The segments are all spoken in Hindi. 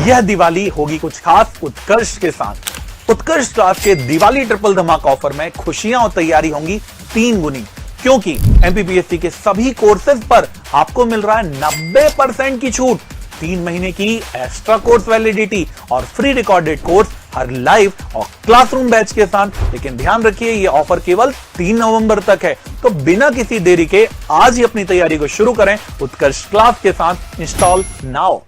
यह दिवाली होगी कुछ खास उत्कर्ष के साथ। उत्कर्ष क्लास के दिवाली ट्रिपल धमाका ऑफर में खुशियां और तैयारी होंगी 3 गुनी, क्योंकि एमपीपीएससी के सभी कोर्सेज पर आपको मिल रहा है 90% की छूट, 3 महीने की एक्स्ट्रा कोर्स वैलिडिटी और फ्री रिकॉर्डेड कोर्स हर लाइव और क्लासरूम बैच के साथ। लेकिन ध्यान रखिए, यह ऑफर केवल 3 नवंबर तक है, तो बिना किसी देरी के आज ही अपनी तैयारी को शुरू करें उत्कर्ष क्लास के साथ। Install now.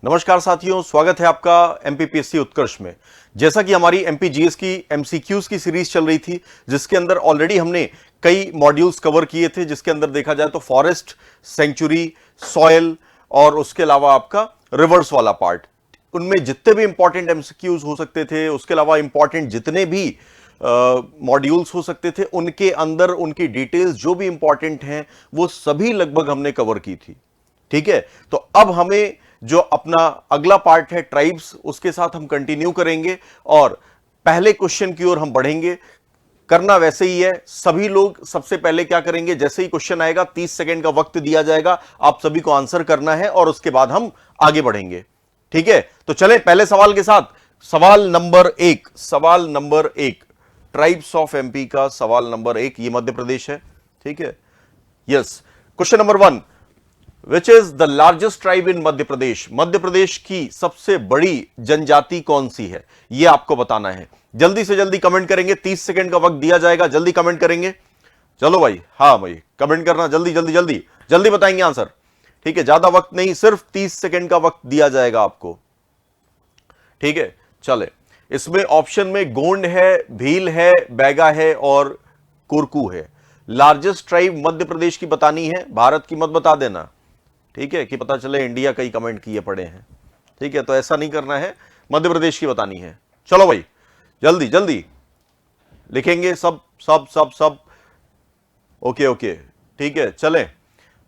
नमस्कार साथियों, स्वागत है आपका एमपीपीएससी उत्कर्ष में। जैसा कि हमारी एमपीजीएस की एमसीक्यूज की सीरीज चल रही थी, जिसके अंदर ऑलरेडी हमने कई मॉड्यूल्स कवर किए थे, जिसके अंदर देखा जाए तो फॉरेस्ट, सेंचुरी, सॉयल और उसके अलावा आपका रिवर्स वाला पार्ट, उनमें जितने भी इंपॉर्टेंट एमसीक्यूज हो सकते थे, उसके अलावा इंपॉर्टेंट जितने भी मॉड्यूल्स हो सकते थे, उनके अंदर उनकी डिटेल्स जो भी इंपॉर्टेंट हैं वो सभी लगभग हमने कवर की थी। ठीक है, तो अब हमें जो अपना अगला पार्ट है ट्राइब्स, उसके साथ हम कंटिन्यू करेंगे और पहले क्वेश्चन की ओर हम बढ़ेंगे। करना वैसे ही है, सभी लोग सबसे पहले क्या करेंगे, जैसे ही क्वेश्चन आएगा 30 सेकंड का वक्त दिया जाएगा, आप सभी को आंसर करना है और उसके बाद हम आगे बढ़ेंगे। ठीक है, तो चले पहले सवाल के साथ। सवाल नंबर 1 ट्राइब्स ऑफ एमपी का सवाल नंबर 1, ये मध्य प्रदेश है। ठीक है, yes. Question number 1, which is the largest tribe in Madhya Pradesh? Madhya Pradesh की सबसे बड़ी जनजाति कौन सी है, यह आपको बताना है। जल्दी से जल्दी कमेंट करेंगे, 30 सेकंड का वक्त दिया जाएगा, जल्दी कमेंट करेंगे। चलो भाई, हाँ भाई, कमेंट करना जल्दी जल्दी जल्दी जल्दी बताएंगे आंसर। ठीक है, ज्यादा वक्त नहीं, सिर्फ 30 सेकंड का वक्त दिया जाएगा आपको। ठीक है, चले। इसमें ऑप्शन में गोंड है, भील है, बैगा है और कुरकू है। लार्जेस्ट ट्राइब मध्य प्रदेश की बतानी है, भारत की मत बता देना। ठीक है, कि पता चले इंडिया कई कमेंट किए पड़े हैं। ठीक है, तो ऐसा नहीं करना है, मध्य प्रदेश की बतानी है। चलो भाई, जल्दी जल्दी लिखेंगे सब सब सब सब। ओके ओके, ठीक है, चलें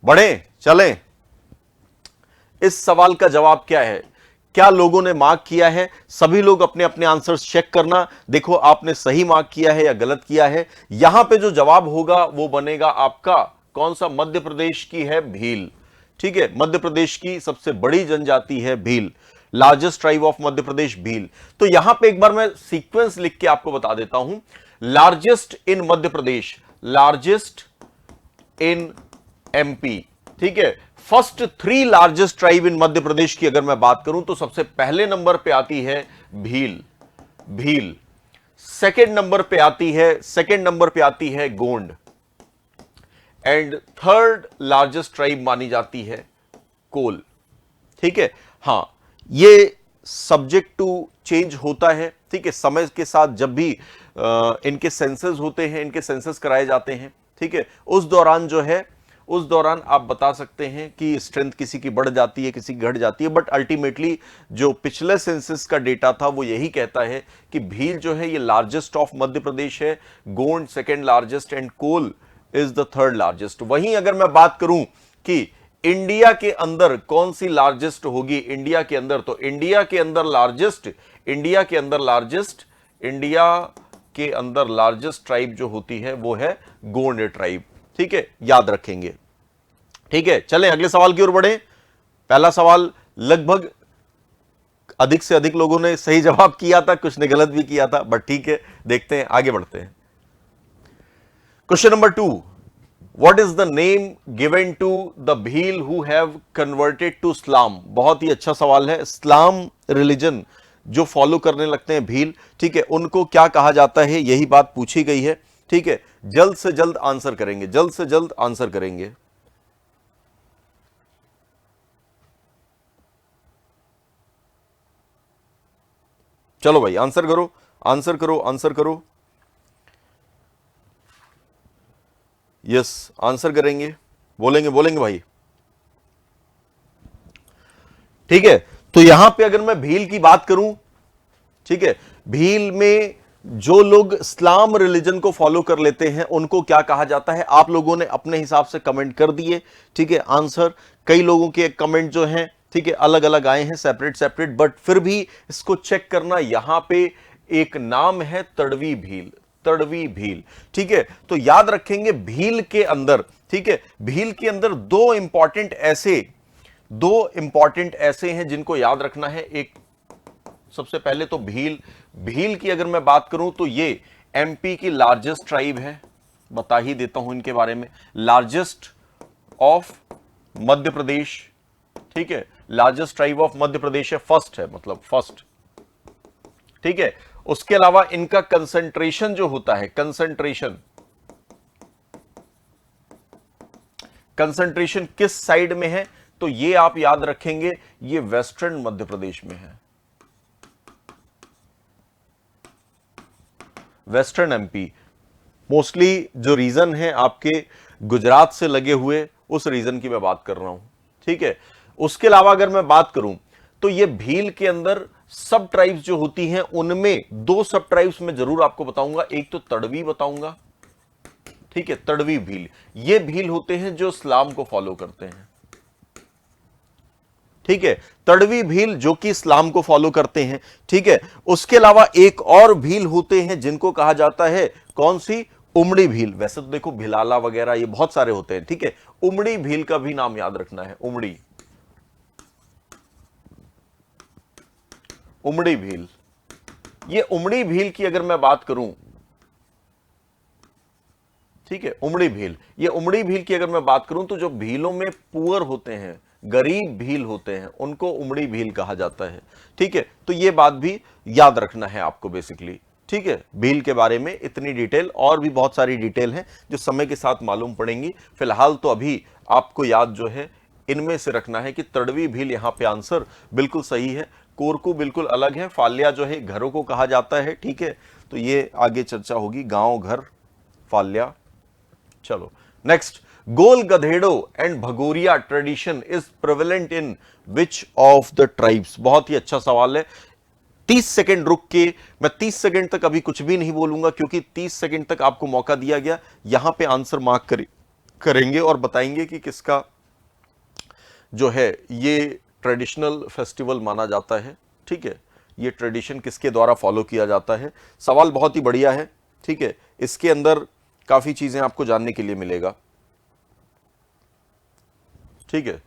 बढ़े चलें। इस सवाल का जवाब क्या है? क्या लोगों ने मार्क किया है? सभी लोग अपने अपने आंसर्स चेक करना, देखो आपने सही मार्क किया है या गलत किया है। यहां पे जो जवाब होगा वो बनेगा आपका कौन सा? मध्य प्रदेश की है भील। ठीक है, मध्य प्रदेश की सबसे बड़ी जनजाति है Bhil, largest tribe of Madhya प्रदेश भील। तो यहां पे एक बार मैं सीक्वेंस लिख के आपको बता देता हूं। Largest in Madhya Pradesh, largest in MP. ठीक है, first 3 largest tribe in Madhya Pradesh की अगर मैं बात करूं तो सबसे पहले नंबर पे आती है भील। सेकंड नंबर पे आती है Gond and third largest tribe मानी जाती है कोल। ठीक है, हां, ये सब्जेक्ट टू चेंज होता है। ठीक है, समय के साथ जब भी इनके सेंसस होते हैं, इनके सेंसस कराए जाते हैं, ठीक है, उस दौरान आप बता सकते हैं कि स्ट्रेंथ किसी की बढ़ जाती है, किसी की घट जाती है, बट अल्टीमेटली जो पिछले सेंसस का डेटा था वो यही कहता है कि भील जो है ये लार्जेस्ट ऑफ मध्य प्रदेश है, Gond second largest and Kol is the third largest. वहीं अगर मैं बात करूं कि इंडिया के अंदर कौन सी लार्जेस्ट होगी, इंडिया के अंदर लार्जेस्ट ट्राइब जो होती है वो है गोंड ट्राइब। ठीक है, याद रखेंगे। ठीक है, चलें अगले सवाल की ओर बढ़े। पहला सवाल लगभग अधिक से अधिक लोगों ने सही जवाब किया था, कुछ ने गलत भी किया था, बट ठीक है, देखते हैं, आगे बढ़ते हैं। Question number 2, what is the name given to the Bhil who have converted to Islam? बहुत ही अच्छा सवाल है। इस्लाम रिलीजन जो फॉलो करने लगते हैं भील, ठीक है, उनको क्या कहा जाता है, यही बात पूछी गई है। ठीक है, जल्द से जल्द आंसर करेंगे, चलो भाई, आंसर करो। यस, आंसर करेंगे, बोलेंगे भाई। ठीक है, तो यहां पे अगर मैं भील की बात करूं, ठीक है, भील में जो लोग इस्लाम रिलीजन को फॉलो कर लेते हैं उनको क्या कहा जाता है? आप लोगों ने अपने हिसाब से कमेंट कर दिए। ठीक है, आंसर कई लोगों के कमेंट जो हैं, ठीक है, अलग अलग आए हैं, सेपरेट, बट फिर भी इसको चेक करना। यहां पे एक नाम है तड़वी भील। ठीक है, तो याद रखेंगे भील के अंदर, ठीक है, भील के अंदर 2 इंपॉर्टेंट ऐसे दो इंपॉर्टेंट ऐसे हैं जिनको याद रखना है। एक सबसे पहले तो भील। भील की अगर मैं बात करूं तो ये एमपी की लार्जेस्ट ट्राइब है, बता ही देता हूं इनके बारे में। लार्जेस्ट ऑफ मध्य प्रदेश, ठीक है, largest tribe of Madhya Pradesh है, फर्स्ट है, मतलब फर्स्ट, ठीक है। उसके अलावा इनका कंसंट्रेशन जो होता है, कंसंट्रेशन किस साइड में है, तो ये आप याद रखेंगे, ये वेस्टर्न मध्य प्रदेश में है, वेस्टर्न एमपी। मोस्टली जो रीजन है आपके गुजरात से लगे हुए, उस रीजन की मैं बात कर रहा हूं, ठीक है। उसके अलावा अगर मैं बात करूं तो ये भील के अंदर सब ट्राइब्स जो होती हैं, उनमें दो सब ट्राइब्स मैं जरूर आपको बताऊंगा। एक तो तड़वी बताऊंगा, ठीक है, तड़वी भील। ये भील होते हैं जो इस्लाम को फॉलो करते हैं, ठीक है, तड़वी भील जो कि इस्लाम को फॉलो करते हैं, ठीक है। उसके अलावा एक और भील होते हैं जिनको कहा जाता है, कौन सी, उमड़ी भील। वैसे तो देखो भिलाला वगैरह ये बहुत सारे होते हैं, ठीक है, उमड़ी भील का भी नाम याद रखना है, उमड़ी, उमड़ी भील। ये उमड़ी भील की अगर मैं बात करूं, ठीक है, उमड़ी भील, ये उमड़ी भील की अगर मैं बात करूं तो जो भीलों में पुअर होते हैं, गरीब भील होते हैं, उनको उमड़ी भील कहा जाता है, ठीक है। तो ये बात भी याद रखना है आपको बेसिकली, ठीक है। भील के बारे में इतनी डिटेल, और भी बहुत सारी डिटेल है जो समय के साथ मालूम पड़ेंगी। फिलहाल तो अभी आपको याद जो है इनमें से रखना है कि तड़वी भील यहां पे आंसर बिल्कुल सही है। कोरकू बिल्कुल अलग है, फाल्या जो है घरों को कहा जाता है, ठीक है। तो ये आगे चर्चा होगी, गांव घर फाल्या। चलो next, Gol Gadhedo and Bhagoria tradition is prevalent in which of the tribes. बहुत ही अच्छा सवाल है। 30 सेकंड रुक के, मैं 30 सेकंड तक अभी कुछ भी नहीं बोलूंगा, क्योंकि 30 सेकंड तक आपको मौका दिया गया। यहां पे आंसर मार्क करेंगे और बताएंगे कि किसका जो है ये ट्रेडिशनल फेस्टिवल माना जाता है, ठीक है। ये ट्रेडिशन किसके द्वारा फॉलो किया जाता है। सवाल बहुत ही बढ़िया है, ठीक है। इसके अंदर काफी चीजें आपको जानने के लिए मिलेगा, ठीक है।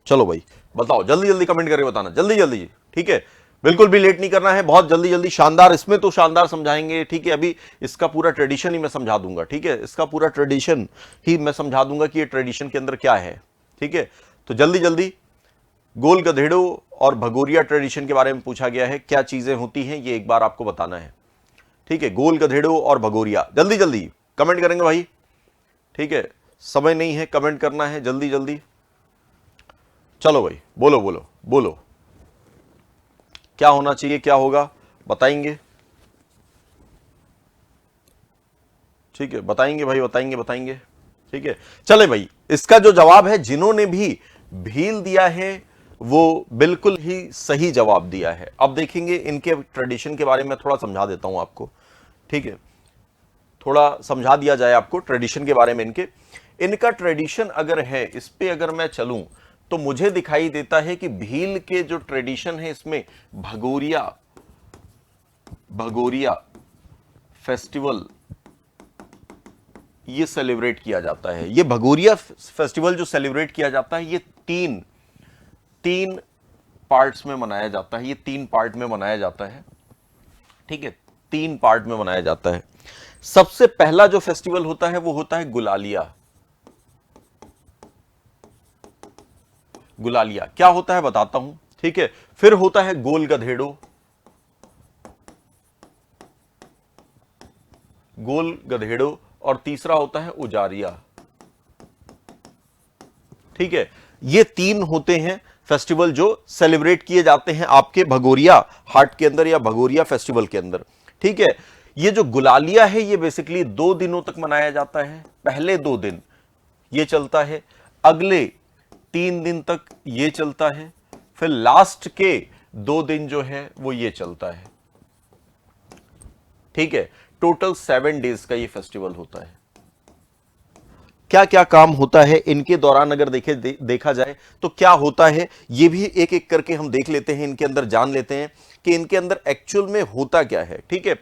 चलो भाई बताओ, जल्दी जल्दी कमेंट करके बताना, जल्दी जल्दी, ठीक है। बिल्कुल भी लेट नहीं करना है, बहुत जल्दी जल्दी, शानदार। इसमें तो शानदार समझाएंगे, ठीक है। अभी इसका पूरा ट्रेडिशन ही मैं समझा दूंगा, ठीक है। इसका पूरा ट्रेडिशन ही मैं समझा दूंगा कि ये ट्रेडिशन के अंदर क्या है, ठीक है। तो जल्दी जल्दी, गोल गधेड़ो और भगोरिया ट्रेडिशन के बारे में पूछा गया है, क्या चीजें होती हैं ये एक बार आपको बताना है, ठीक है। गोल गधेड़ो और भगोरिया, जल्दी जल्दी कमेंट करेंगे भाई, ठीक है। समय नहीं है, कमेंट करना है जल्दी जल्दी। चलो भाई, बोलो बोलो बोलो, क्या होना चाहिए, क्या होगा, बताएंगे, ठीक है। बताएंगे भाई, बताएंगे बताएंगे, ठीक है। चले भाई, इसका जो जवाब है, जिन्होंने भी भील दिया है वो बिल्कुल ही सही जवाब दिया है। अब देखेंगे इनके ट्रेडिशन के बारे में थोड़ा समझा देता हूं आपको, ठीक है। थोड़ा समझा दिया जाए आपको ट्रेडिशन के बारे में। इनका ट्रेडिशन अगर है, इस पे अगर मैं चलूं तो मुझे दिखाई देता है कि भील के जो ट्रेडिशन है इसमें भगोरिया फेस्टिवल ये सेलिब्रेट किया जाता है। ये भगोरिया फेस्टिवल जो सेलिब्रेट किया जाता है, ये तीन पार्ट्स में मनाया जाता है। ये 3 पार्ट में मनाया जाता है, ठीक है। 3 पार्ट में मनाया जाता है। सबसे पहला जो फेस्टिवल होता है वो होता है गुलालिया। गुलालिया क्या होता है बताता हूं, ठीक है। फिर होता है गोल गधेड़ो, और तीसरा होता है उजारिया, ठीक है। ये 3 होते हैं फेस्टिवल जो सेलिब्रेट किए जाते हैं आपके भगोरिया हाट के अंदर या भगोरिया फेस्टिवल के अंदर, ठीक है। ये जो गुलालिया है ये बेसिकली 2 दिनों तक मनाया जाता है। पहले 2 दिन ये चलता है, अगले 3 दिन तक ये चलता है, फिर लास्ट के 2 दिन जो है वो ये चलता है, ठीक है। टोटल 7 डेज का ये फेस्टिवल होता है। क्या क्या काम होता है इनके दौरान अगर देखा जाए तो क्या होता है, ये भी एक एक करके हम देख लेते हैं, इनके अंदर जान लेते हैं कि इनके अंदर एक्चुअल में होता क्या है, ठीक है।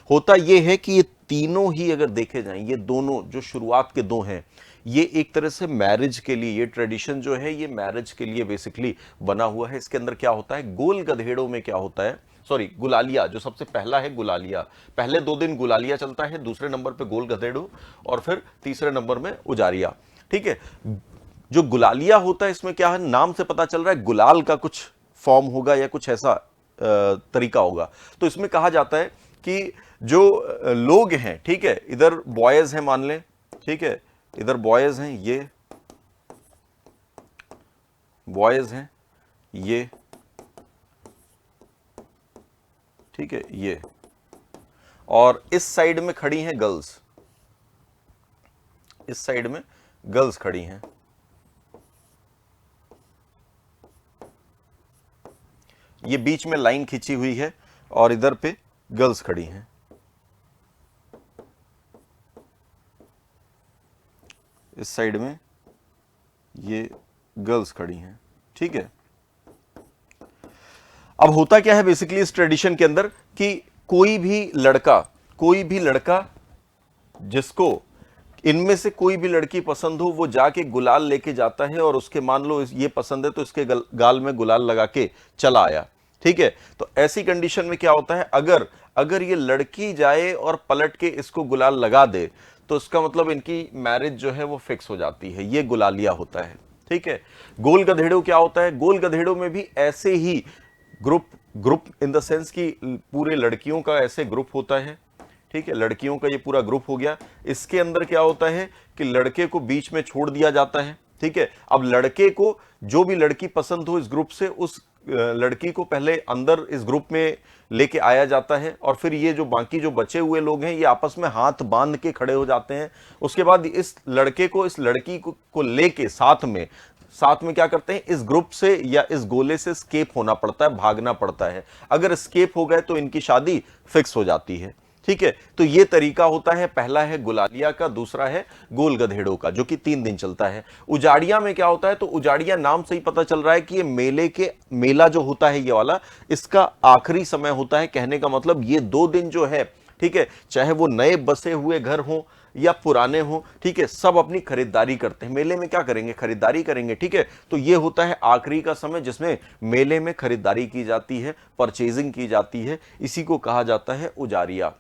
होता ये है कि ये तीनों ही अगर देखे जाएं, ये दोनों जो शुरुआत के 2 हैं, ये एक तरह से मैरिज के लिए, ये ट्रेडिशन जो है ये मैरिज के लिए बेसिकली बना हुआ है। इसके अंदर क्या होता है, गोल गधेड़ों में क्या होता है, सॉरी गुलालिया, जो सबसे पहला है गुलालिया, पहले 2 दिन गुलालिया चलता है, दूसरे नंबर पे गोल गधेड़ों और फिर तीसरे नंबर में उजारिया। ठीक है, जो गुलालिया होता है इसमें क्या है, नाम से पता चल रहा है गुलाल का कुछ फॉर्म होगा या कुछ ऐसा तरीका होगा। तो इसमें कहा जाता है कि जो लोग हैं, ठीक है, इधर बॉयज हैं मान लें, ठीक है, इधर बॉयज हैं, ये बॉयज हैं, ये ठीक है, ये, और इस साइड में खड़ी हैं गर्ल्स, इस साइड में गर्ल्स खड़ी हैं। ये बीच में लाइन खींची हुई है और इधर पे गर्ल्स खड़ी हैं। इस साइड में ये गर्ल्स खड़ी हैं। ठीक है, अब होता क्या है बेसिकली इस ट्रेडिशन के अंदर कि कोई भी लड़का जिसको इनमें से कोई भी लड़की पसंद हो वो जाके गुलाल लेके जाता है और उसके, मान लो ये पसंद है तो इसके गाल में गुलाल लगा के चला आया। ठीक है, तो ऐसी कंडीशन में क्या होता है, अगर ये लड़की जाए और पलट के इसको गुलाल लगा दे तो इसका मतलब इनकी मैरिज जो है वो फिक्स हो जाती है। ये गुलालिया होता है। ठीक है, गोल गधेड़ों क्या होता है, गोल गधेड़ों में भी ऐसे ही ग्रुप इन द सेंस कि पूरे लड़कियों का ऐसे ग्रुप होता है। ठीक है, लड़कियों का ये पूरा ग्रुप हो गया। इसके अंदर क्या होता है कि लड़के को बीच में छोड़ दिया जाता है। ठीक है, अब लड़के को जो भी लड़की पसंद हो इस ग्रुप से, उस लड़की को पहले अंदर इस ग्रुप में लेके आया जाता है और फिर ये जो बाकी जो बचे हुए लोग हैं ये आपस में हाथ बांध के खड़े हो जाते हैं। उसके बाद इस लड़के को इस लड़की को लेके साथ में क्या करते हैं, इस ग्रुप से या इस गोले से स्केप होना पड़ता है, भागना पड़ता है। अगर स्केप हो गए तो इनकी शादी फिक्स हो जाती है। ठीक है, तो ये तरीका होता है, पहला है गुलालिया का, दूसरा है गोल गधेड़ों का, जो कि 3 दिन चलता है। उजाड़िया में क्या होता है, तो उजाड़िया नाम से ही पता चल रहा है कि ये मेला जो होता है ये वाला, इसका आखिरी समय होता है। कहने का मतलब ये 2 दिन जो है, ठीक है, चाहे वो नए बसे हुए घर हों या पुराने हों, ठीक है, सब अपनी खरीदारी करते हैं। मेले में क्या करेंगे, खरीदारी करेंगे। ठीक है, तो ये होता है आखिरी का समय जिसमें मेले में खरीदारी की जाती है, परचेजिंग की जाती है। इसी को कहा जाता है उजारिया।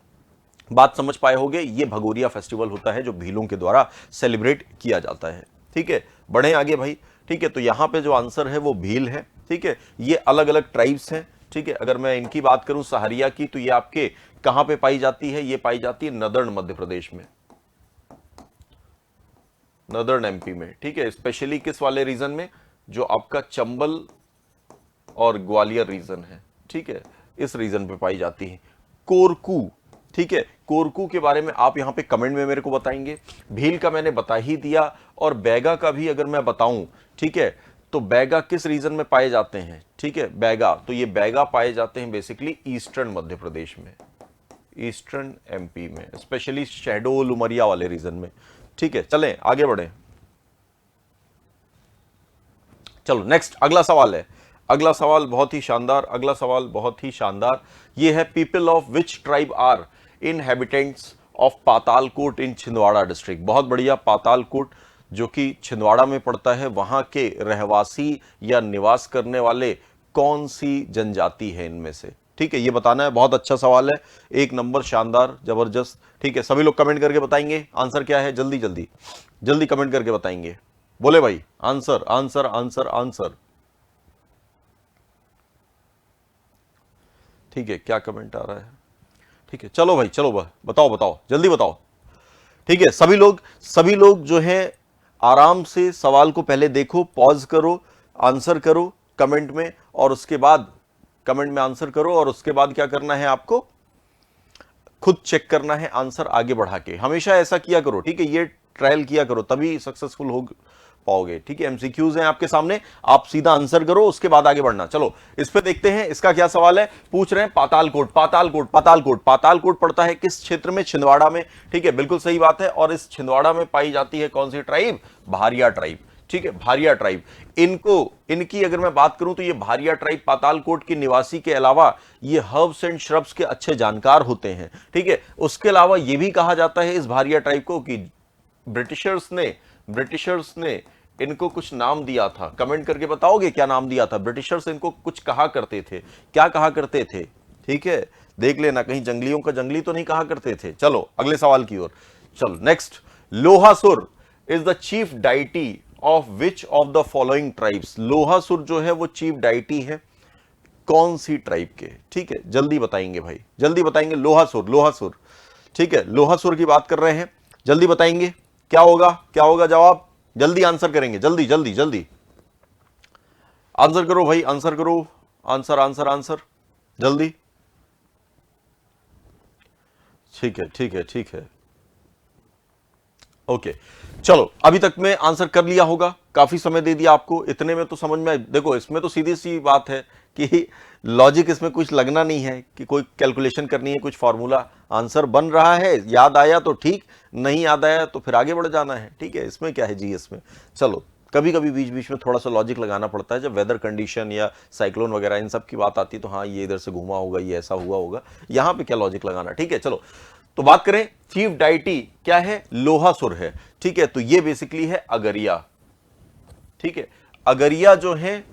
बात समझ पाए होंगे, ये भगोरिया फेस्टिवल होता है जो भीलों के द्वारा सेलिब्रेट किया जाता है। ठीक है, बढ़े आगे भाई। ठीक है, तो यहां पे जो आंसर है वो भील है। ठीक है, ये अलग अलग ट्राइब्स हैं। ठीक है, अगर मैं इनकी बात करूं सहरिया की, तो ये आपके कहां पे पाई जाती है, ये पाई जाती है नदर्न मध्य प्रदेश में, नदर्न एमपी में। ठीक है, स्पेशली किस वाले रीजन में, जो आपका चंबल और ग्वालियर रीजन है। ठीक है, इस रीजन पे पाई जाती है। कोरकू, ठीक है, कोरकू के बारे में आप यहां पे कमेंट में मेरे को बताएंगे। भील का मैंने बता ही दिया, और बैगा का भी अगर मैं बताऊं, ठीक है, तो बैगा किस रीजन में पाए जाते हैं। ठीक है, बैगा, तो ये बैगा पाए जाते हैं बेसिकली ईस्टर्न मध्य प्रदेश में, ईस्टर्न एमपी में, स्पेशली शहडोल उमरिया वाले रीजन में। ठीक है, चलें आगे बढ़े। चलो नेक्स्ट अगला सवाल है, अगला सवाल बहुत ही शानदार, अगला सवाल बहुत ही शानदार। ये है, people of which tribe are inhabitants of Patalkot in Chhindwara district. बहुत बढ़िया, पातालकोट जो कि छिंदवाड़ा में पड़ता है, वहां के रहवासी या निवास करने वाले कौन सी जनजाति है इनमें से। ठीक है, ये बताना है। बहुत अच्छा सवाल है, 1 नंबर, शानदार, जबरदस्त। ठीक है, सभी लोग कमेंट करके बताएंगे आंसर क्या है, जल्दी जल्दी जल्दी कमेंट करके बताएंगे। बोले भाई आंसर आंसर आंसर आंसर। ठीक है, क्या कमेंट आ रहा है। ठीक है, चलो भाई, चलो बताओ बताओ, जल्दी बताओ। ठीक है, सभी लोग जो है आराम से सवाल को पहले देखो, पॉज करो, आंसर करो कमेंट में, और उसके बाद कमेंट में आंसर करो, और उसके बाद क्या करना है, आपको खुद चेक करना है आंसर आगे बढ़ा के। हमेशा ऐसा किया करो। ठीक है, ये ट्रायल किया करो, तभी सक्सेसफुल हो पाओगे। ठीक है, एमसीक्यूज हैं आपके सामने, आप सीधा आंसर करो, उसके बाद आगे बढ़ना। चलो इस पे देखते हैं, इसका क्या सवाल है। पूछ रहे हैं पातालकोट, पातालकोट, पातालकोट, पातालकोट पड़ता है किस क्षेत्र में, छिंदवाड़ा में। ठीक है, बिल्कुल सही बात है, और इस छिंदवाड़ा में पाई जाती है कौन सी ट्राइब, भारिया ट्राइब। ठीक है, भारिया ट्राइब। इनकी अगर मैं बात करूं तो ये भारिया ट्राइब पातालकोट के निवासी के अलावा ये हर्ब्स एंड श्रब्स के अच्छे जानकार होते हैं। ठीक है, उसके अलावा ये भी कहा जाता है इस भारिया ट्राइब को कि ब्रिटिशर्स ने ब्रिटिशर्स ने इनको कुछ नाम दिया था, कमेंट करके बताओगे क्या नाम दिया था? ब्रिटिशर्स इनको कुछ कहा करते थे, क्या कहा करते थे? ठीक है, देख लेना, कहीं जंगलियों का जंगली तो नहीं कहा करते थे। चलो अगले सवाल की ओर चलो। Next, Lohasur is the chief deity of which of the following tribes? Lohasur जो है वो चीफ डाइटी है कौन सी ट्राइब के? ठीक है, जल्दी बताएंगे भाई, जल्दी बताएंगे। लोहासुर, लोहासुर, ठीक है, लोहासुर की बात कर रहे हैं, जल्दी बताएंगे क्या होगा, क्या होगा जवाब? जल्दी आंसर करेंगे, जल्दी जल्दी जल्दी आंसर करो भाई, आंसर करो, आंसर आंसर आंसर जल्दी। ठीक है ठीक है ठीक है, ओके चलो, अभी तक में आंसर कर लिया होगा, काफी समय दे दिया आपको, इतने में तो समझ में, देखो इसमें तो सीधी सी बात है कि लॉजिक इसमें कुछ लगना नहीं है कि कोई कैलकुलेशन करनी है, कुछ फॉर्मूला, आंसर बन रहा है, याद आया तो ठीक, नहीं याद आया तो फिर आगे बढ़ जाना है। ठीक है, इसमें क्या है जीएस में। चलो, कभी कभी बीच बीच में थोड़ा सा लॉजिक लगाना पड़ता है, जब वेदर कंडीशन या साइक्लोन वगैरह इन सब की बात आती है, तो हाँ ये इधर से घूमा होगा, ये ऐसा हुआ होगा, यहां पे क्या लॉजिक लगाना। ठीक है, चलो तो बात करें, चीफ डाइटी क्या है? लोहासुर है। ठीक है, तो ये बेसिकली है अगरिया। ठीक है, अगरिया जो है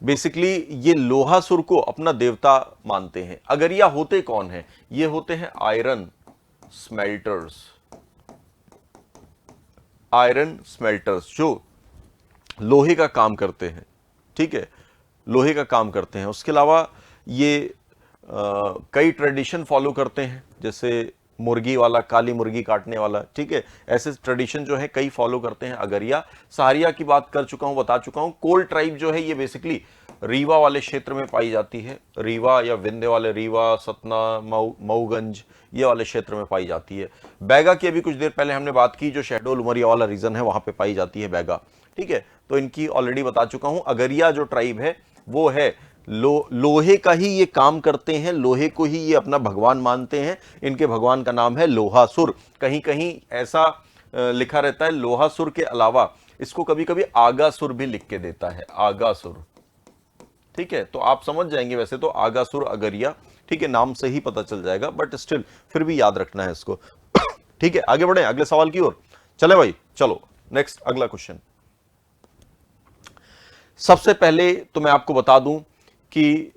बेसिकली ये लोहासुर को अपना देवता मानते हैं। अगरिया होते कौन है? ये होते हैं आयरन स्मेल्टर्स, आयरन स्मेल्टर्स जो लोहे का काम करते हैं। ठीक है, लोहे का काम करते हैं। उसके अलावा ये कई ट्रेडिशन फॉलो करते हैं, जैसे मुर्गी वाला, काली मुर्गी काटने वाला। ठीक है, ऐसे ट्रेडिशन जो है कई फॉलो करते हैं। अगरिया, सहारिया की बात कर चुका हूं, बता चुका हूं। कोल ट्राइब जो है ये बेसिकली रीवा वाले क्षेत्र में पाई जाती है, रीवा या विंध्य वाले, रीवा, सतना, मऊगंज, ये वाले क्षेत्र में पाई जाती है। बैगा की अभी कुछ देर पहले हमने बात की, जो शहडोल उमरिया वाला रीजन है वहां पे पाई जाती है बैगा। ठीक है, तो इनकी ऑलरेडी बता चुका हूं। अगरिया जो ट्राइब है वो है लोहे का ही ये काम करते हैं, लोहे को ही ये अपना भगवान मानते हैं। इनके भगवान का नाम है लोहासुर। कहीं कहीं ऐसा लिखा रहता है लोहासुर के अलावा इसको कभी कभी आगासुर भी लिख के देता है, आगासुर। ठीक है, तो आप समझ जाएंगे, वैसे तो आगासुर, अगरिया, ठीक है, नाम से ही पता चल जाएगा, बट स्टिल फिर भी याद रखना है इसको। ठीक है, आगे बढ़े अगले सवाल की ओर। चले भाई, चलो नेक्स्ट, अगला क्वेश्चन। सबसे पहले तो मैं आपको बता दूं कि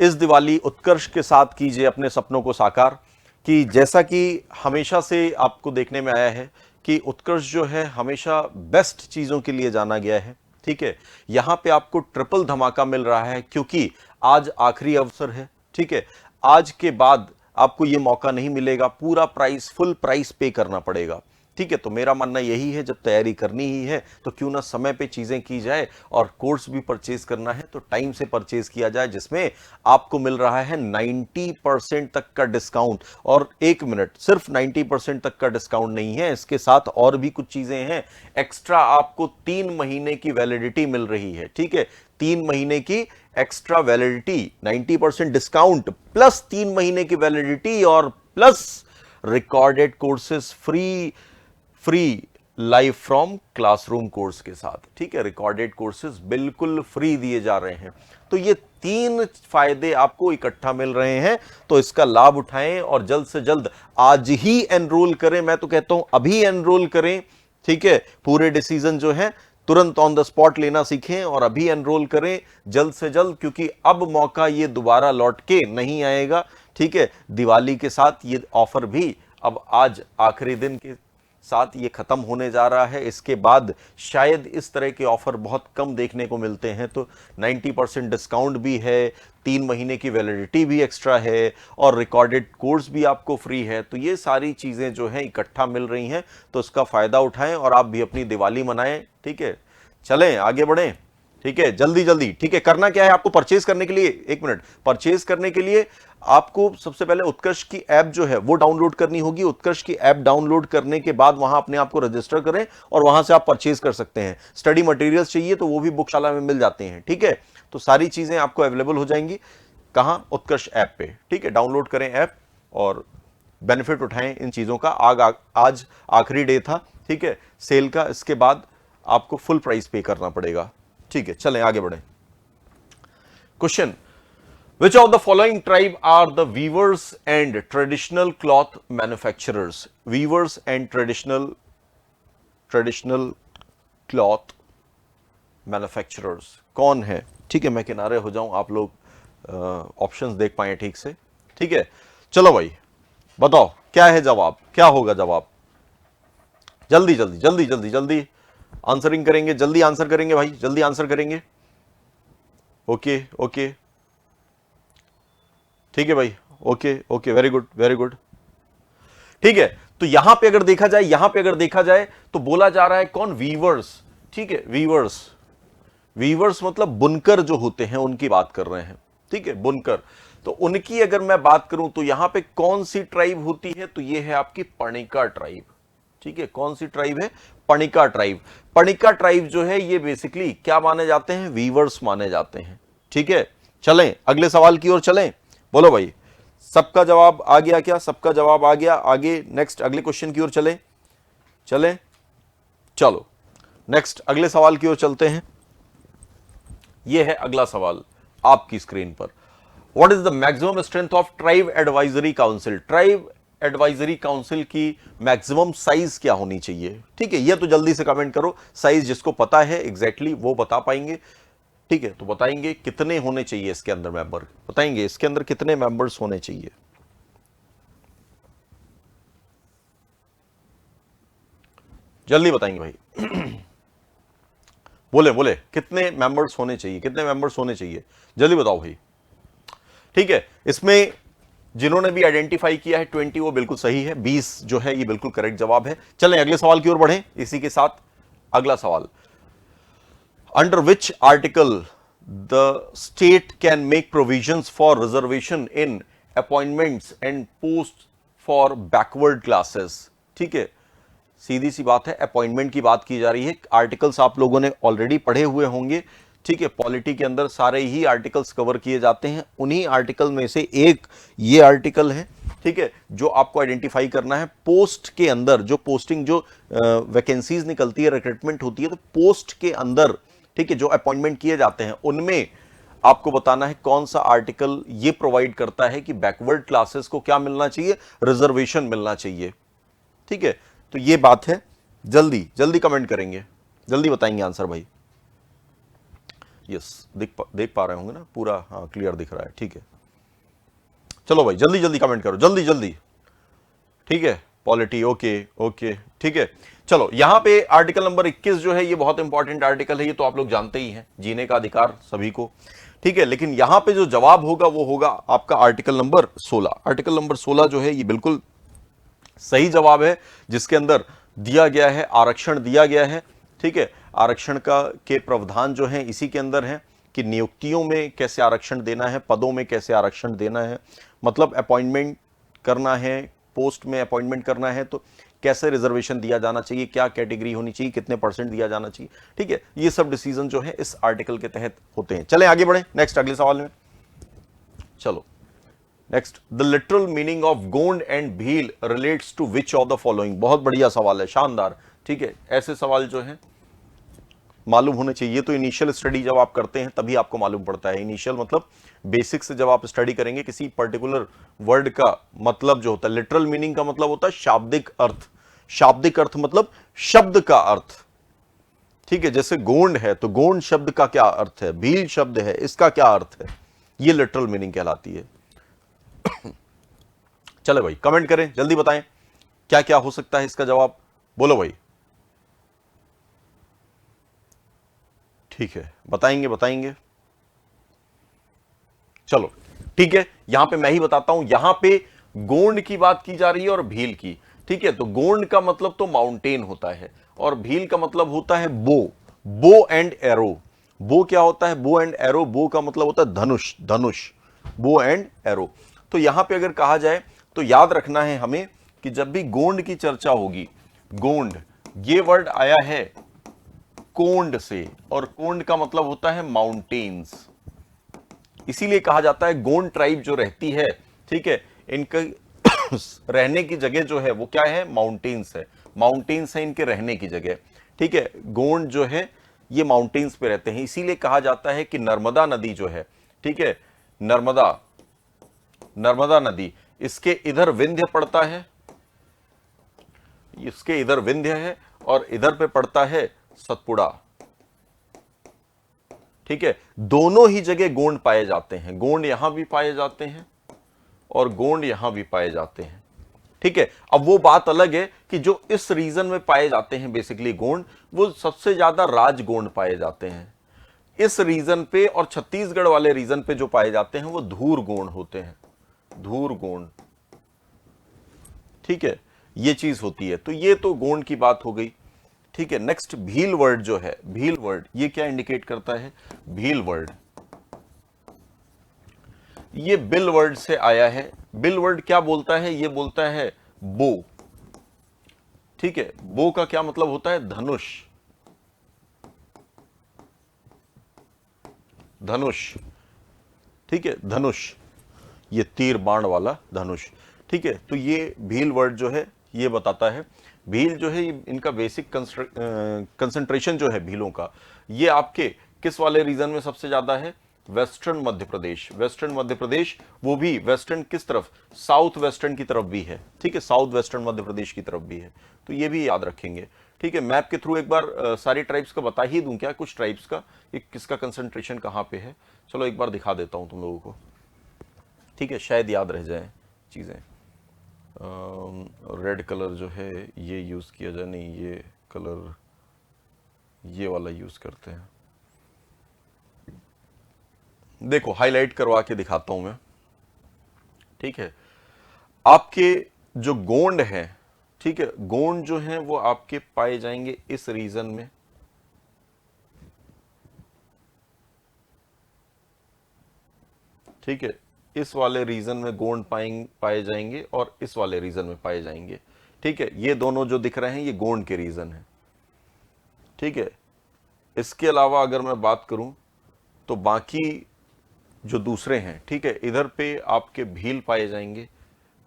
इस दिवाली उत्कर्ष के साथ कीजिए अपने सपनों को साकार। कि जैसा कि हमेशा से आपको देखने में आया है कि उत्कर्ष जो है हमेशा बेस्ट चीजों के लिए जाना गया है। ठीक है, यहां पे आपको ट्रिपल धमाका मिल रहा है क्योंकि आज आखिरी अवसर है। ठीक है, आज के बाद आपको यह मौका नहीं मिलेगा, पूरा प्राइस, फुल प्राइस पे करना पड़ेगा। ठीक है, तो मेरा मानना यही है, जब तैयारी करनी ही है तो क्यों ना समय पे चीजें की जाए, और कोर्स भी परचेज करना है तो टाइम से परचेज किया जाए, जिसमें आपको मिल रहा है 90% तक का डिस्काउंट। और एक मिनट, सिर्फ 90% तक का डिस्काउंट नहीं है, इसके साथ और भी कुछ चीजें हैं। एक्स्ट्रा आपको 3 महीने की वैलिडिटी मिल रही है। ठीक है, 3 महीने की एक्स्ट्रा वैलिडिटी, 90% डिस्काउंट प्लस 3 महीने की वैलिडिटी, और plus recorded courses free live from classroom course के साथ। ठीक है, रिकॉर्डेड कोर्सेज बिल्कुल फ्री दिए जा रहे हैं। तो ये 3 फायदे आपको इकट्ठा मिल रहे हैं, तो इसका लाभ उठाएं और जल्द से जल्द आज ही एनरोल करें। मैं तो कहता हूं अभी एनरोल करें। ठीक है, पूरे डिसीजन जो है तुरंत ऑन द स्पॉट लेना सीखें और अभी एनरोल करें जल्द से जल्द, क्योंकि अब मौका ये दोबारा लौट के नहीं आएगा। ठीक है, दिवाली के साथ ये ऑफर भी अब आज आखिरी दिन के साथ ये खत्म होने जा रहा है। इसके बाद शायद इस तरह के ऑफर बहुत कम देखने को मिलते हैं। तो 90% डिस्काउंट भी है, 3 महीने की वैलिडिटी भी एक्स्ट्रा है, और रिकॉर्डेड कोर्स भी आपको फ्री है। तो ये सारी चीजें जो हैं इकट्ठा मिल रही हैं, तो इसका फायदा उठाएं और आप भी अपनी दिवाली मनाएं। ठीक है, चलें आगे बढ़ें। ठीक है, जल्दी जल्दी। ठीक है, करना क्या है आपको परचेज करने के लिए? एक मिनट, परचेज करने के लिए आपको सबसे पहले उत्कर्ष की ऐप जो है वो डाउनलोड करनी होगी। उत्कर्ष की ऐप डाउनलोड करने के बाद वहां अपने आप को रजिस्टर करें और वहां से आप परचेज कर सकते हैं। स्टडी मटेरियल्स चाहिए तो वो भी बुकशाला में मिल जाते हैं। ठीक है, तो सारी चीजें आपको अवेलेबल हो जाएंगी। कहां? उत्कर्ष ऐप पे। ठीक है, डाउनलोड करें ऐप और बेनिफिट उठाएं इन चीजों का। आज आखिरी डे था, ठीक है, सेल का। इसके बाद आपको फुल प्राइस पे करना पड़ेगा। ठीक है, चलें आगे बढ़ें। Question, which of the following tribe are the weavers and traditional cloth manufacturers? Weavers and traditional cloth manufacturers कौन है? ठीक है, मैं किनारे हो जाऊं, आप लोग ऑप्शंस देख पाए ठीक से। ठीक है, चलो भाई बताओ क्या है जवाब, क्या होगा जवाब? जल्दी जल्दी जल्दी जल्दी जल्दी आंसरिंग करेंगे, जल्दी आंसर करेंगे भाई, जल्दी आंसर करेंगे। ओके ओके, ठीक है भाई, okay okay, very good very good. ठीक है, तो यहां पे अगर देखा जाए, यहां पे अगर देखा जाए तो बोला जा रहा है कौन? वीवर्स। ठीक है, वीवर्स, वीवर्स मतलब बुनकर जो होते हैं उनकी बात कर रहे हैं। ठीक है, बुनकर। तो उनकी अगर मैं बात करूं तो यहां पे कौन सी ट्राइब होती है? तो ये है आपकी पणिका ट्राइब। ठीक है, कौन सी ट्राइब है? पणिका ट्राइब। पणिका ट्राइब जो है ये बेसिकली क्या माने जाते हैं? वीवर्स माने जाते हैं। ठीक है, चलें अगले सवाल की ओर चलें। बोलो भाई, सबका जवाब आ गया क्या? सबका जवाब आ गया? आगे नेक्स्ट अगले क्वेश्चन की ओर चलें, चलें, चलो नेक्स्ट अगले सवाल की ओर चलते हैं। यह है अगला सवाल आपकी स्क्रीन पर। What is the maximum strength of tribe advisory council? Tribe advisory council की मैक्सिमम साइज क्या होनी चाहिए? ठीक है, यह तो जल्दी से कमेंट करो, साइज जिसको पता है एग्जैक्टली वो बता पाएंगे। ठीक है, तो बताएंगे कितने होने चाहिए इसके अंदर मेंबर, बताएंगे इसके अंदर कितने मेंबर्स होने चाहिए? जल्दी बताएंगे भाई। बोले बोले कितने मेंबर्स होने चाहिए, कितने मेंबर्स होने चाहिए, जल्दी बताओ भाई। ठीक है, इसमें जिन्होंने भी आइडेंटिफाई किया है 20 वो बिल्कुल सही है, 20 जो है ये बिल्कुल करेक्ट जवाब है। चलें अगले सवाल की ओर बढ़ें। इसी के साथ अगला सवाल, under which article the state can make provisions for reservation in appointments and post for backward classes? ठीक है, सीधी सी बात है, अपॉइंटमेंट की बात की जा रही है। आर्टिकल्स आप लोगों ने ऑलरेडी पढ़े हुए होंगे। ठीक है, पॉलिटी के अंदर सारे ही आर्टिकल्स कवर किए जाते हैं। उन्हीं आर्टिकल में से एक ये आर्टिकल है। ठीक है, जो आपको आइडेंटिफाई करना है। पोस्ट के अंदर जो पोस्टिंग, जो वैकेंसीज निकलती है, रिक्रूटमेंट होती है, तो पोस्ट के अंदर ठीक है जो अपॉइंटमेंट किए जाते हैं उनमें आपको बताना है कौन सा आर्टिकल ये प्रोवाइड करता है कि बैकवर्ड क्लासेस को क्या मिलना चाहिए? रिजर्वेशन मिलना चाहिए। ठीक है, तो ये बात है। जल्दी जल्दी कमेंट करेंगे, जल्दी बताएंगे आंसर भाई। यस, देख पा रहे होंगे ना पूरा? हाँ, क्लियर दिख रहा है। ठीक है, चलो भाई जल्दी जल्दी कमेंट करो, जल्दी जल्दी। ठीक है, पॉलिटी, ओके ओके, ठीक है। चलो यहां पे आर्टिकल नंबर 21 जो है ये बहुत इंपॉर्टेंट आर्टिकल है, ये तो आप लोग जानते ही हैं, जीने का अधिकार सभी को। ठीक है, लेकिन यहां पे जो जवाब होगा वो होगा आपका आर्टिकल नंबर 16। आर्टिकल नंबर 16 जो है ये बिल्कुल सही जवाब है, जिसके अंदर दिया गया है, आरक्षण दिया गया है। ठीक है, आरक्षण का के प्रावधान जो है इसी के अंदर है कि नियुक्तियों में कैसे आरक्षण देना है, पदों में कैसे आरक्षण देना है, मतलब अपॉइंटमेंट करना है, पोस्ट में अपॉइंटमेंट करना है तो कैसे रिजर्वेशन दिया जाना चाहिए, क्या कैटेगरी होनी चाहिए, कितने परसेंट दिया जाना चाहिए। ठीक है, ये सब डिसीजन जो है इस आर्टिकल के तहत होते हैं। चलें आगे बढ़ें नेक्स्ट अगले सवाल में। चलो next, the literal meaning of Gond and Bhil relates to which of the following? बहुत बढ़िया सवाल है, शानदार। ठीक है, ऐसे सवाल जो है मालूम होने चाहिए। तो इनिशियल स्टडी जब आप करते हैं तभी आपको मालूम पड़ता है। इनिशियल मतलब बेसिक से जब आप स्टडी करेंगे किसी पर्टिकुलर वर्ड का मतलब जो होता है, लिटरल मीनिंग का मतलब होता है शाब्दिक अर्थ। शाब्दिक अर्थ मतलब शब्द का अर्थ। ठीक है, जैसे गोंड है तो गोंड शब्द का क्या अर्थ है, भील शब्द है इसका क्या अर्थ है, ये लिटरल मीनिंग कहलाती है। चले भाई कमेंट करें, जल्दी बताएं क्या क्या हो सकता है इसका जवाब, बोलो भाई। ठीक है, बताएंगे बताएंगे। चलो ठीक है, यहां पे मैं ही बताता हूं। यहां पे गोंड की बात की जा रही है और भील की। ठीक है, तो गोंड का मतलब तो माउंटेन होता है और भील का मतलब होता है बो, बो एंड एरो। बो क्या होता है? Bow and arrow. बो का मतलब होता है धनुष, धनुष, बो एंड एरो। तो यहां पे अगर कहा जाए तो याद रखना है हमें कि जब भी गोंड की चर्चा होगी, गोंड ये वर्ड आया है कोंड से, और कोंड का मतलब होता है माउंटेन्स। इसीलिए कहा जाता है गोंड ट्राइब जो रहती है, ठीक है, इनका रहने की जगह जो है वो क्या है? माउंटेन्स है। माउंटेन्स है इनके रहने की जगह। ठीक है, गोंड जो है ये माउंटेन्स पे रहते हैं। इसीलिए कहा जाता है कि नर्मदा नदी जो है, ठीक है, नर्मदा नदी, इसके इधर विंध्य पड़ता है, इसके इधर विंध्य है और इधर पे पड़ता है सतपुड़ा। ठीक है, दोनों ही जगह गोंड पाए जाते हैं, गोंड यहां भी पाए जाते हैं और गोंड यहां भी पाए जाते हैं। ठीक है, अब वो बात अलग है कि जो इस रीजन में पाए जाते हैं बेसिकली गोंड, वो सबसे ज्यादा राज गोंड पाए जाते हैं इस रीजन पे, और छत्तीसगढ़ वाले रीजन पे जो पाए जाते हैं वो धूर गोंड होते हैं, धूर गोंड। ठीक है, ये चीज होती है। तो ये तो गोंड की बात हो गई। ठीक है, नेक्स्ट भील वर्ड जो है, भील वर्ड ये क्या इंडिकेट करता है? भील वर्ड ये बिल वर्ड से आया है। बिल वर्ड क्या बोलता है? ये बोलता है बो। ठीक है, बो का क्या मतलब होता है? धनुष, धनुष। ठीक है, धनुष, ये तीर बाण वाला धनुष। ठीक है, तो ये भील वर्ड जो है ये बताता है। भील जो है इनका बेसिक कंसंट्रेशन जो है भीलों का, ये आपके किस वाले रीजन में सबसे ज्यादा है? वेस्टर्न मध्य प्रदेश, वेस्टर्न मध्य प्रदेश, वो भी वेस्टर्न किस तरफ? साउथ वेस्टर्न की तरफ भी है। ठीक है, साउथ वेस्टर्न मध्य प्रदेश की तरफ भी है, तो ये भी याद रखेंगे। ठीक है, मैप के थ्रू एक बार सारी ट्राइब्स का बता ही दूं क्या, कुछ ट्राइब्स का किसका कंसंट्रेशन कहां पे है? चलो एक बार दिखा देता हूं तुम लोगों को। ठीक है, शायद याद रह जाए चीजें। रेड कलर जो है ये यूज किया जाए, नहीं ये कलर, ये वाला यूज करते हैं। देखो हाईलाइट करवा के दिखाता हूं मैं। ठीक है, आपके जो गोंड है, ठीक है, गोंड जो है वो आपके पाए जाएंगे इस रीजन में। ठीक है, इस वाले रीजन में गोंड पाए जाएंगे और इस वाले रीजन में पाए जाएंगे। ठीक है, ये दोनों जो दिख रहे हैं ये गोंड के रीजन है। ठीक है, इसके अलावा अगर मैं बात करूं तो बाकी जो दूसरे हैं, ठीक है, इधर पे आपके भील पाए जाएंगे।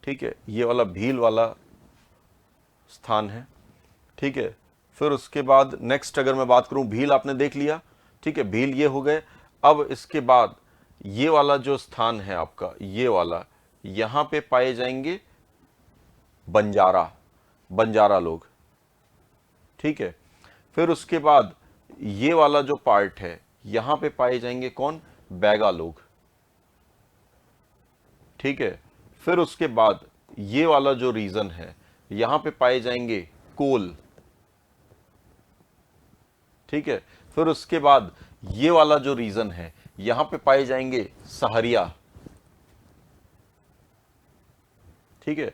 ठीक है, ये वाला भील वाला स्थान है। ठीक है, फिर उसके बाद नेक्स्ट अगर मैं बात करूं, भील आपने देख लिया। ठीक है, भील ये हो गए। अब इसके बाद ये वाला जो स्थान है आपका, ये वाला, यहां पे पाए जाएंगे बंजारा, बंजारा लोग। ठीक है, फिर उसके बाद ये वाला जो पार्ट है यहां पे पाए जाएंगे कौन? बैगा लोग। ठीक है, फिर उसके बाद ये वाला जो रीजन है यहां पे पाए जाएंगे कोल। ठीक है, फिर उसके बाद ये वाला जो रीजन है यहां पे पाए जाएंगे सहरिया। ठीक है,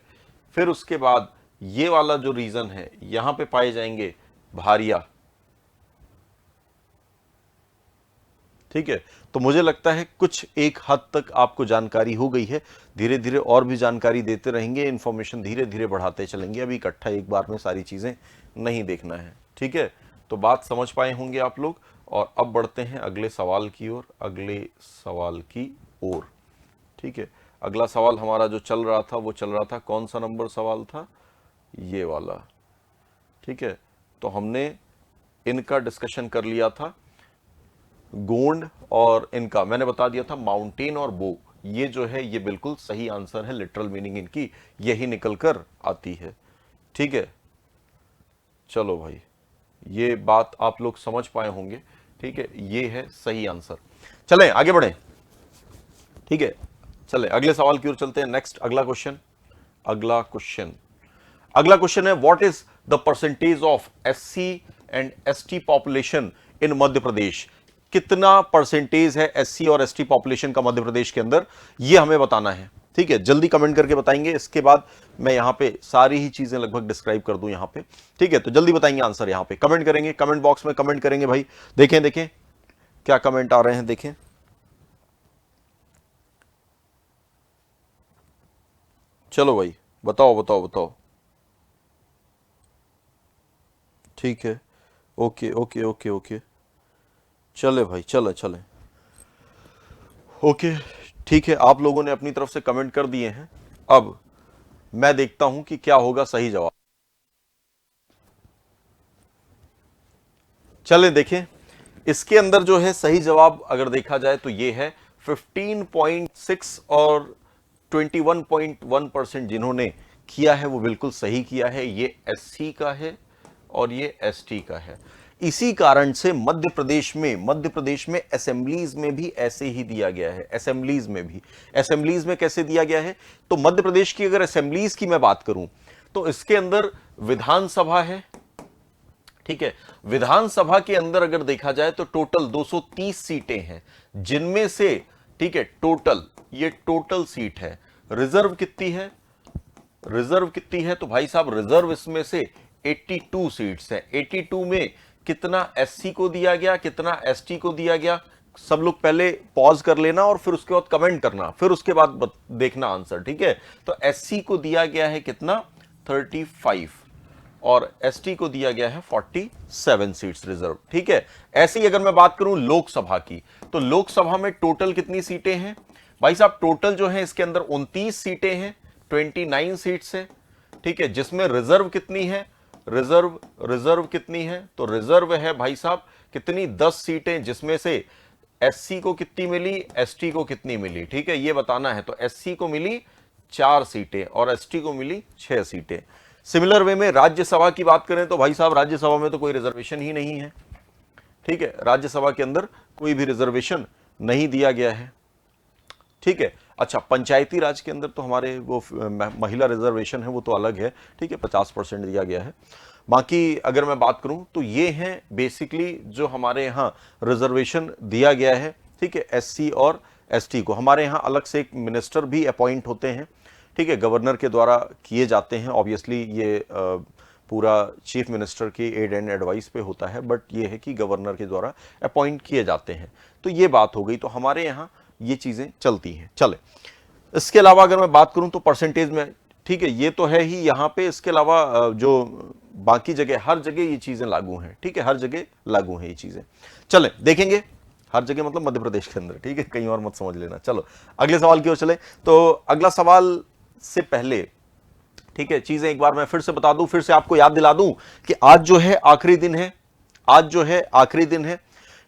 फिर उसके बाद ये वाला जो रीजन है यहां पे पाए जाएंगे भारिया। ठीक है, तो मुझे लगता है कुछ एक हद तक आपको जानकारी हो गई है। धीरे धीरे और भी जानकारी देते रहेंगे, इंफॉर्मेशन धीरे धीरे बढ़ाते चलेंगे। अभी इकट्ठा एक बार में सारी चीजें नहीं देखना है। ठीक है, तो बात समझ पाए होंगे आप लोग। और अब बढ़ते हैं अगले सवाल की ओर, अगले सवाल की ओर। ठीक है, अगला सवाल हमारा जो चल रहा था वो चल रहा था, कौन सा नंबर सवाल था? ये वाला। ठीक है, तो हमने इनका डिस्कशन कर लिया था, गोंड और इनका मैंने बता दिया था माउंटेन और बो। ये जो है ये बिल्कुल सही आंसर है, लिटरल मीनिंग इनकी यही निकल कर आती है। ठीक है, चलो भाई ये बात आप लोग समझ पाए होंगे। ठीक है, ये है सही आंसर। चलें आगे बढ़ें। ठीक है, चलें अगले सवाल की ओर चलते हैं। नेक्स्ट अगला क्वेश्चन, अगला क्वेश्चन है, what is the percentage of SC and ST population in Madhya Pradesh? कितना परसेंटेज है एससी और एसटी पॉपुलेशन का मध्य प्रदेश के अंदर, ये हमें बताना है। ठीक है, जल्दी कमेंट करके बताएंगे। इसके बाद मैं यहां पे सारी ही चीजें लगभग डिस्क्राइब कर दूं यहां पे। ठीक है, तो जल्दी बताएंगे आंसर, यहां पे कमेंट करेंगे, कमेंट बॉक्स में कमेंट करेंगे भाई। देखें देखें क्या कमेंट आ रहे हैं, देखें। चलो भाई बताओ बताओ बताओ। ठीक है, ओके ओके ओके ओके, चले भाई चले। ओके ठीक है, आप लोगों ने अपनी तरफ से कमेंट कर दिए हैं। अब मैं देखता हूं कि क्या होगा सही जवाब। चले देखें, इसके अंदर जो है सही जवाब अगर देखा जाए तो ये है 15.6 और 21.1% जिन्होंने किया है वो बिल्कुल सही किया है। ये एससी का है और ये एसटी का है। इसी कारण से मध्य प्रदेश में असेंबलीज में भी ऐसे ही दिया गया है। असेंबलीज में कैसे दिया गया है? तो मध्य प्रदेश की अगर असेंबलीज की मैं बात करूं तो इसके अंदर विधानसभा है, ठीक है। विधानसभा के अंदर अगर देखा जाए तो टोटल 230 सीटें हैं, जिनमें से, ठीक है, ये टोटल सीट है। रिजर्व कितनी है? तो भाई साहब रिजर्व इसमें से 82 सीट्स है। 82 में कितना एससी को दिया गया, कितना एसटी को दिया गया? सब लोग पहले पॉज कर लेना और फिर उसके बाद कमेंट करना, फिर उसके बाद देखना आंसर, ठीक है। तो एससी को दिया गया है कितना? 35 और एसटी को दिया गया है 47 सीट्स रिजर्व, ठीक है। ऐसे ही अगर मैं बात करूं लोकसभा की, तो लोकसभा में टोटल कितनी सीटें हैं भाई साहब? टोटल जो है इसके अंदर 29 सीटें हैं, 29 सीट्स है, ठीक है। जिसमें रिजर्व कितनी है? रिजर्व कितनी है? तो रिजर्व है भाई साहब कितनी? 10 सीटें, जिसमें से एससी को कितनी मिली, एसटी को कितनी मिली, ठीक है, ये बताना है। तो एससी को मिली 4 सीटें और एसटी को मिली 6 सीटें। सिमिलर वे में राज्यसभा की बात करें तो भाई साहब राज्यसभा में तो कोई रिजर्वेशन ही नहीं है, ठीक है। राज्यसभा के अंदर कोई भी रिजर्वेशन नहीं दिया गया है, ठीक है। अच्छा, पंचायती राज के अंदर तो हमारे वो महिला रिजर्वेशन है, वो तो अलग है, ठीक है, 50% दिया गया है। बाकी अगर मैं बात करूं तो ये हैं बेसिकली जो हमारे यहाँ रिजर्वेशन दिया गया है, ठीक है। एससी और एसटी को हमारे यहाँ अलग से एक मिनिस्टर भी अपॉइंट होते हैं, ठीक है, गवर्नर के द्वारा किए जाते हैं। ऑब्वियसली ये पूरा चीफ मिनिस्टर की एड एंड एडवाइस पे होता है, बट ये है कि गवर्नर के द्वारा अपॉइंट किए जाते हैं। तो ये बात हो गई, तो हमारे यहाँ ये चीजें चलती हैं। चले, इसके अलावा अगर मैं बात करूं तो परसेंटेज में, ठीक है, ये तो है ही यहाँ पे। इसके अलावा जो बाकी जगह, हर जगह ये चीजें लागू हैं, ठीक है, हर जगह लागू हैं ये चीजें। चले देखेंगे, हर जगह मतलब मध्य प्रदेश के अंदर, ठीक है, कहीं और मत समझ लेना। चलो अगले सवाल की ओर चले। तो अगला सवाल से पहले, ठीक है, चीजें एक बार मैं फिर से बता दूं, फिर से आपको याद दिला दूं कि आज जो है आखिरी दिन है,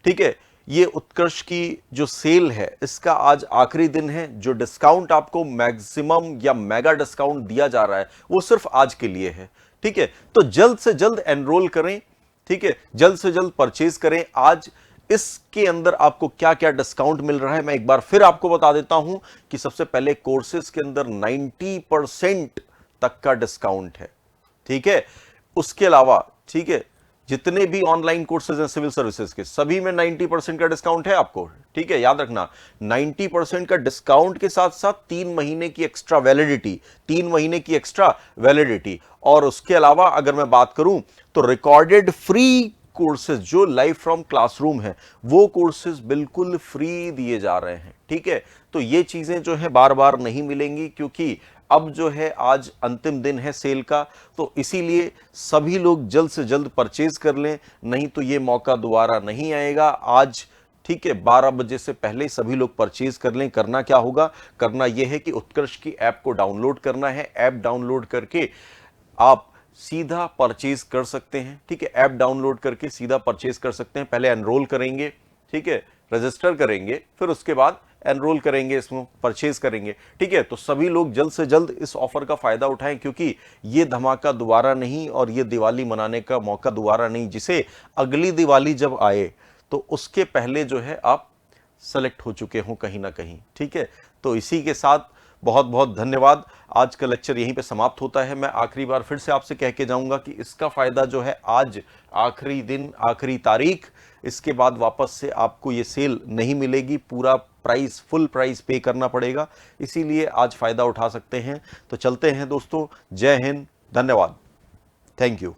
ठीक है। ये उत्कर्ष की जो सेल है इसका आज आखिरी दिन है। जो डिस्काउंट आपको मैक्सिमम या मेगा डिस्काउंट दिया जा रहा है वो सिर्फ आज के लिए है, ठीक है। तो जल्द से जल्द एनरोल करें, ठीक है, जल्द से जल्द परचेज करें। आज इसके अंदर आपको क्या क्या डिस्काउंट मिल रहा है मैं एक बार फिर आपको बता देता हूं कि सबसे पहले कोर्सेज के अंदर 90% तक का डिस्काउंट है, ठीक है। उसके अलावा, ठीक है, जितने भी ऑनलाइन कोर्सेज हैं सिविल सर्विसेज के, सभी में 90% का डिस्काउंट है आपको, ठीक है। याद रखना 90% का डिस्काउंट के साथ साथ 3 महीने की एक्स्ट्रा वैलिडिटी, और उसके अलावा अगर मैं बात करूं तो रिकॉर्डेड फ्री कोर्सेज जो लाइव फ्रॉम क्लासरूम है वो कोर्सेज बिल्कुल फ्री दिए जा रहे हैं, ठीक है। तो ये चीजें जो है बार बार नहीं मिलेंगी, क्योंकि अब जो है आज अंतिम दिन है सेल का, तो इसीलिए सभी लोग जल्द से जल्द परचेज कर लें, नहीं तो ये मौका दोबारा नहीं आएगा। आज, ठीक है, 12 बजे से पहले सभी लोग परचेज कर लें। करना क्या होगा? करना यह है कि उत्कर्ष की ऐप को डाउनलोड करना है। ऐप डाउनलोड करके आप सीधा परचेज कर सकते हैं, ठीक है। ऐप डाउनलोड करके सीधा परचेज कर सकते हैं। पहले एनरोल करेंगे, ठीक है, रजिस्टर करेंगे, फिर उसके बाद एनरोल करेंगे, इसमें परचेज करेंगे, ठीक है। तो सभी लोग जल्द से जल्द इस ऑफर का फायदा उठाएं, क्योंकि ये धमाका दोबारा नहीं और ये दिवाली मनाने का मौका दोबारा नहीं, जिसे अगली दिवाली जब आए तो उसके पहले जो है आप सेलेक्ट हो चुके हों कहीं ना कहीं, ठीक है। तो इसी के साथ बहुत बहुत धन्यवाद। आज का लेक्चर यहीं पे समाप्त होता है। मैं आखिरी बार फिर से आपसे कह के जाऊंगा कि इसका फायदा जो है आज आखिरी दिन, आखिरी तारीख, इसके बाद वापस से आपको ये सेल नहीं मिलेगी। पूरा प्राइस, फुल प्राइस पे करना पड़ेगा, इसीलिए आज फायदा उठा सकते हैं। तो चलते हैं दोस्तों, जय हिंद, धन्यवाद, थैंक यू।